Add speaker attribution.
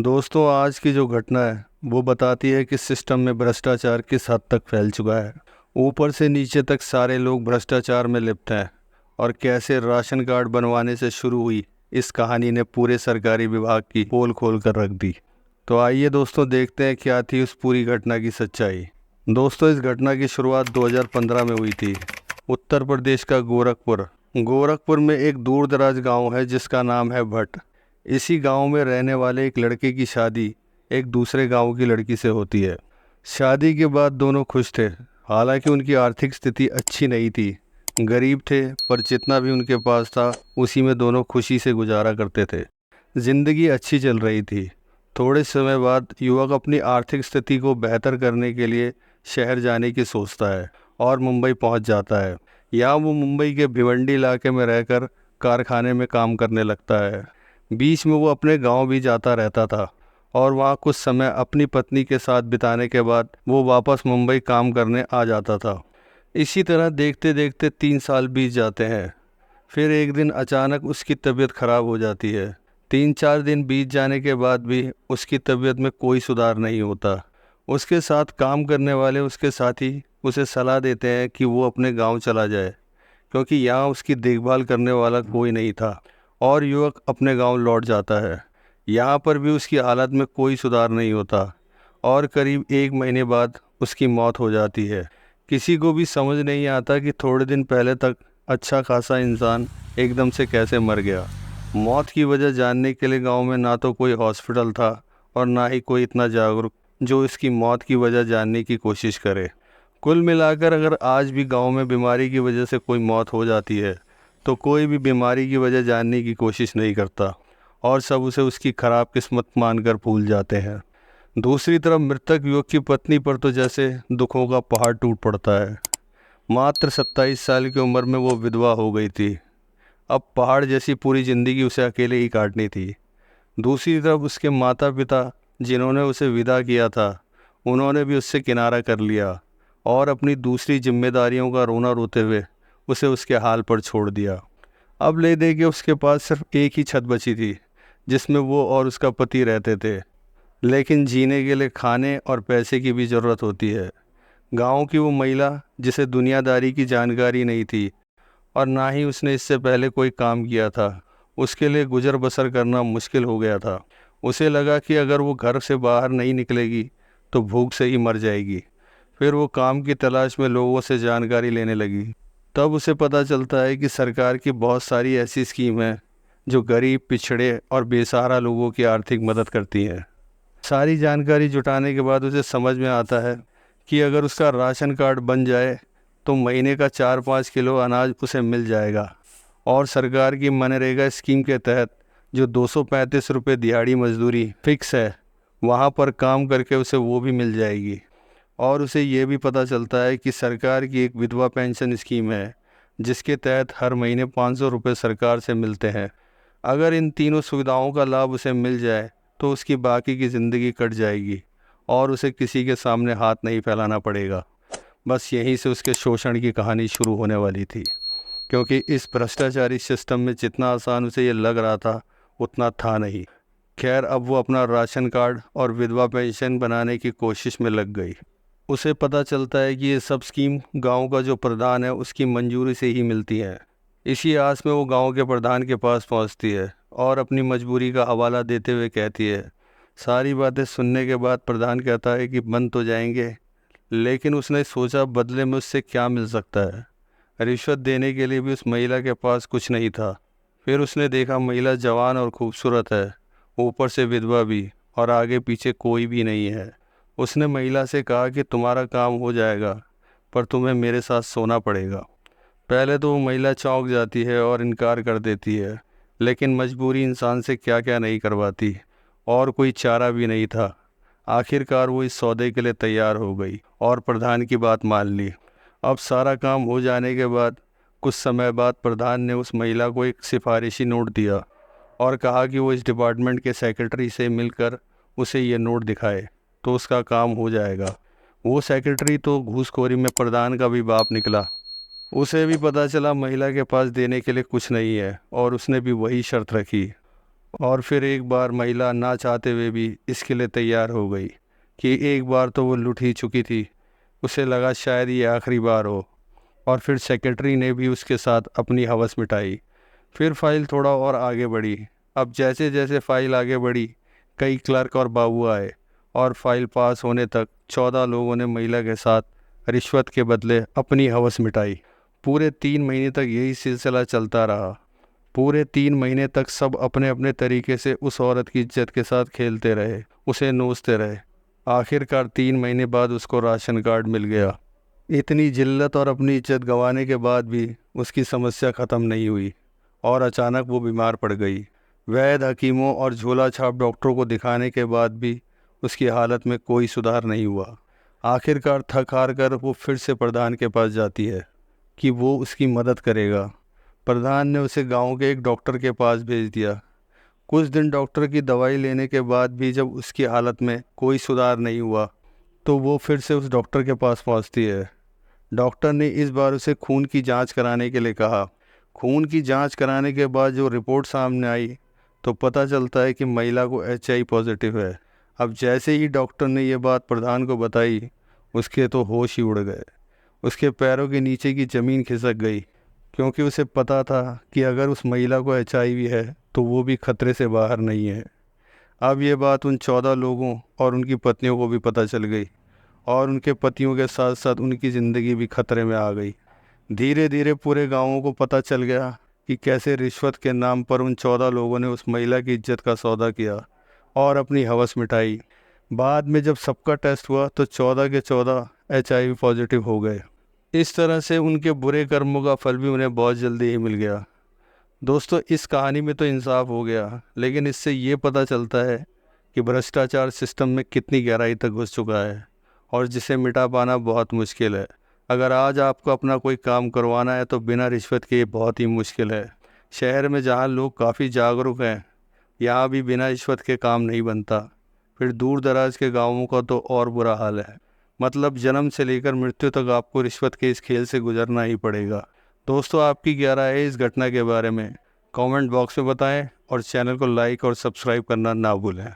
Speaker 1: दोस्तों, आज की जो घटना है वो बताती है कि सिस्टम में भ्रष्टाचार किस हद तक फैल चुका है। ऊपर से नीचे तक सारे लोग भ्रष्टाचार में लिप्त हैं। और कैसे राशन कार्ड बनवाने से शुरू हुई इस कहानी ने पूरे सरकारी विभाग की पोल खोल कर रख दी। तो आइए दोस्तों, देखते हैं क्या थी उस पूरी घटना की सच्चाई। दोस्तों, इस घटना की शुरुआत 2015 में हुई थी। उत्तर प्रदेश का गोरखपुर में एक दूर दराज गाँव है जिसका नाम है भट्ट। इसी गांव में रहने वाले एक लड़के की शादी एक दूसरे गांव की लड़की से होती है। शादी के बाद दोनों खुश थे। हालांकि उनकी आर्थिक स्थिति अच्छी नहीं थी, गरीब थे, पर जितना भी उनके पास था उसी में दोनों खुशी से गुजारा करते थे। जिंदगी अच्छी चल रही थी। थोड़े समय बाद युवक अपनी आर्थिक स्थिति को बेहतर करने के लिए शहर जाने की सोचता है और मुंबई पहुंच जाता है। यहाँ वो मुंबई के भिवंडी इलाके में रहकर कारखाने में काम करने लगता है। बीच में वो अपने गांव भी जाता रहता था और वहाँ कुछ समय अपनी पत्नी के साथ बिताने के बाद वो वापस मुंबई काम करने आ जाता था। इसी तरह देखते देखते 3 साल बीत जाते हैं। फिर एक दिन अचानक उसकी तबीयत खराब हो जाती है। 3-4 दिन बीत जाने के बाद भी उसकी तबीयत में कोई सुधार नहीं होता। उसके साथ काम करने वाले उसके साथी उसे सलाह देते हैं कि वो अपने गांव चला जाए, क्योंकि यहाँ उसकी देखभाल करने वाला कोई नहीं था। और युवक अपने गांव लौट जाता है। यहाँ पर भी उसकी हालत में कोई सुधार नहीं होता और करीब 1 महीने बाद उसकी मौत हो जाती है। किसी को भी समझ नहीं आता कि थोड़े दिन पहले तक अच्छा खासा इंसान एकदम से कैसे मर गया। मौत की वजह जानने के लिए गांव में ना तो कोई हॉस्पिटल था और ना ही कोई इतना जागरूक जो इसकी मौत की वजह जानने की कोशिश करे। कुल मिलाकर अगर आज भी गांव में बीमारी की वजह से कोई मौत हो जाती है तो कोई भी बीमारी की वजह जानने की कोशिश नहीं करता और सब उसे उसकी खराब किस्मत मानकर भूल जाते हैं। दूसरी तरफ मृतक युवक की पत्नी पर तो जैसे दुखों का पहाड़ टूट पड़ता है। मात्र 27 साल की उम्र में वो विधवा हो गई थी। अब पहाड़ जैसी पूरी ज़िंदगी उसे अकेले ही काटनी थी। दूसरी तरफ उसके माता पिता, जिन्होंने उसे विदा किया था, उन्होंने भी उससे किनारा कर लिया और अपनी दूसरी जिम्मेदारियों का रोना रोते हुए उसे उसके हाल पर छोड़ दिया। अब ले दे के उसके पास सिर्फ एक ही छत बची थी जिसमें वो और उसका पति रहते थे। लेकिन जीने के लिए खाने और पैसे की भी ज़रूरत होती है। गांव की वो महिला, जिसे दुनियादारी की जानकारी नहीं थी और ना ही उसने इससे पहले कोई काम किया था, उसके लिए गुजर बसर करना मुश्किल हो गया था। उसे लगा कि अगर वो घर से बाहर नहीं निकलेगी तो भूख से ही मर जाएगी। फिर वो काम की तलाश में लोगों से जानकारी लेने लगी। तब उसे पता चलता है कि सरकार की बहुत सारी ऐसी स्कीम हैं जो गरीब, पिछड़े और बेसहारा लोगों की आर्थिक मदद करती हैं। सारी जानकारी जुटाने के बाद उसे समझ में आता है कि अगर उसका राशन कार्ड बन जाए तो महीने का 4-5 किलो अनाज उसे मिल जाएगा और सरकार की मनरेगा स्कीम के तहत जो 235 रुपये दिहाड़ी मजदूरी फिक्स है, वहाँ पर काम करके उसे वो भी मिल जाएगी। और उसे ये भी पता चलता है कि सरकार की एक विधवा पेंशन स्कीम है जिसके तहत हर महीने 500 रुपये सरकार से मिलते हैं। अगर इन तीनों सुविधाओं का लाभ उसे मिल जाए तो उसकी बाकी की ज़िंदगी कट जाएगी और उसे किसी के सामने हाथ नहीं फैलाना पड़ेगा। बस यहीं से उसके शोषण की कहानी शुरू होने वाली थी, क्योंकि इस भ्रष्टाचारी सिस्टम में जितना आसान उसे ये लग रहा था उतना था नहीं। खैर, अब वो अपना राशन कार्ड और विधवा पेंशन बनाने की कोशिश में लग गई। उसे पता चलता है कि ये सब स्कीम गांव का जो प्रधान है उसकी मंजूरी से ही मिलती है। इसी आस में वो गांव के प्रधान के पास पहुंचती है और अपनी मजबूरी का हवाला देते हुए कहती है। सारी बातें सुनने के बाद प्रधान कहता है कि बन तो जाएंगे, लेकिन उसने सोचा बदले में उससे क्या मिल सकता है। रिश्वत देने के लिए भी उस महिला के पास कुछ नहीं था। फिर उसने देखा महिला जवान और खूबसूरत है, ऊपर से विधवा भी, और आगे पीछे कोई भी नहीं है। उसने महिला से कहा कि तुम्हारा काम हो जाएगा, पर तुम्हें मेरे साथ सोना पड़ेगा। पहले तो वो महिला चौंक जाती है और इनकार कर देती है, लेकिन मजबूरी इंसान से क्या क्या नहीं करवाती और कोई चारा भी नहीं था। आखिरकार वो इस सौदे के लिए तैयार हो गई और प्रधान की बात मान ली। अब सारा काम हो जाने के बाद कुछ समय बाद प्रधान ने उस महिला को एक सिफारिशी नोट दिया और कहा कि वो इस डिपार्टमेंट के सेक्रेटरी से मिलकर उसे ये नोट दिखाए तो उसका काम हो जाएगा। वो सेक्रेटरी तो घूसखोरी में प्रधान का भी बाप निकला। उसे भी पता चला महिला के पास देने के लिए कुछ नहीं है और उसने भी वही शर्त रखी। और फिर एक बार महिला ना चाहते हुए भी इसके लिए तैयार हो गई कि एक बार तो वो लुट ही चुकी थी, उसे लगा शायद ये आखिरी बार हो। और फिर सेक्रेटरी ने भी उसके साथ अपनी हवस मिटाई। फिर फाइल थोड़ा और आगे बढ़ी। अब जैसे जैसे फाइल आगे बढ़ी, कई क्लर्क और बाबू आए और फाइल पास होने तक 14 लोगों ने महिला के साथ रिश्वत के बदले अपनी हवस मिटाई। पूरे 3 महीने तक यही सिलसिला चलता रहा। पूरे 3 महीने तक सब अपने अपने तरीके से उस औरत की इज्जत के साथ खेलते रहे, उसे नोचते रहे। आखिरकार 3 महीने बाद उसको राशन कार्ड मिल गया। इतनी जिल्लत और अपनी इज्जत गंवाने के बाद भी उसकी समस्या ख़त्म नहीं हुई और अचानक वो बीमार पड़ गई। वैद्य, हकीमों और झोला छाप डॉक्टरों को दिखाने के बाद भी उसकी हालत में कोई सुधार नहीं हुआ। आखिरकार थक हार कर वो फिर से प्रधान के पास जाती है कि वो उसकी मदद करेगा। प्रधान ने उसे गांव के एक डॉक्टर के पास भेज दिया। कुछ दिन डॉक्टर की दवाई लेने के बाद भी जब उसकी हालत में कोई सुधार नहीं हुआ तो वो फिर से उस डॉक्टर के पास पहुंचती है। डॉक्टर ने इस बार उसे खून की जांच कराने के लिए कहा। खून की जांच कराने के बाद जो रिपोर्ट सामने आई तो पता चलता है कि महिला को HIV पॉजिटिव है। अब जैसे ही डॉक्टर ने ये बात प्रधान को बताई, उसके तो होश ही उड़ गए। उसके पैरों के नीचे की ज़मीन खिसक गई, क्योंकि उसे पता था कि अगर उस महिला को HIV है तो वो भी खतरे से बाहर नहीं है। अब ये बात उन 14 लोगों और उनकी पत्नियों को भी पता चल गई और उनके पतियों के साथ साथ उनकी ज़िंदगी भी खतरे में आ गई। धीरे धीरे पूरे गाँवों को पता चल गया कि कैसे रिश्वत के नाम पर उन 14 लोगों ने उस महिला की इज्जत का सौदा किया और अपनी हवस मिटाई। बाद में जब सबका टेस्ट हुआ तो 14 के 14 HIV पॉजिटिव हो गए। इस तरह से उनके बुरे कर्मों का फल भी उन्हें बहुत जल्दी ही मिल गया। दोस्तों, इस कहानी में तो इंसाफ हो गया, लेकिन इससे ये पता चलता है कि भ्रष्टाचार सिस्टम में कितनी गहराई तक घुस चुका है और जिसे मिटा पाना बहुत मुश्किल है। अगर आज आपको अपना कोई काम करवाना है तो बिना रिश्वत के ये बहुत ही मुश्किल है। शहर में जहाँ लोग काफ़ी जागरूक हैं, यहाँ भी बिना रिश्वत के काम नहीं बनता। फिर दूर दराज के गाँवों का तो और बुरा हाल है। मतलब जन्म से लेकर मृत्यु तक आपको रिश्वत के इस खेल से गुजरना ही पड़ेगा। दोस्तों, आपकी क्या राय है इस घटना के बारे में? कमेंट बॉक्स में बताएं और चैनल को लाइक और सब्सक्राइब करना ना भूलें।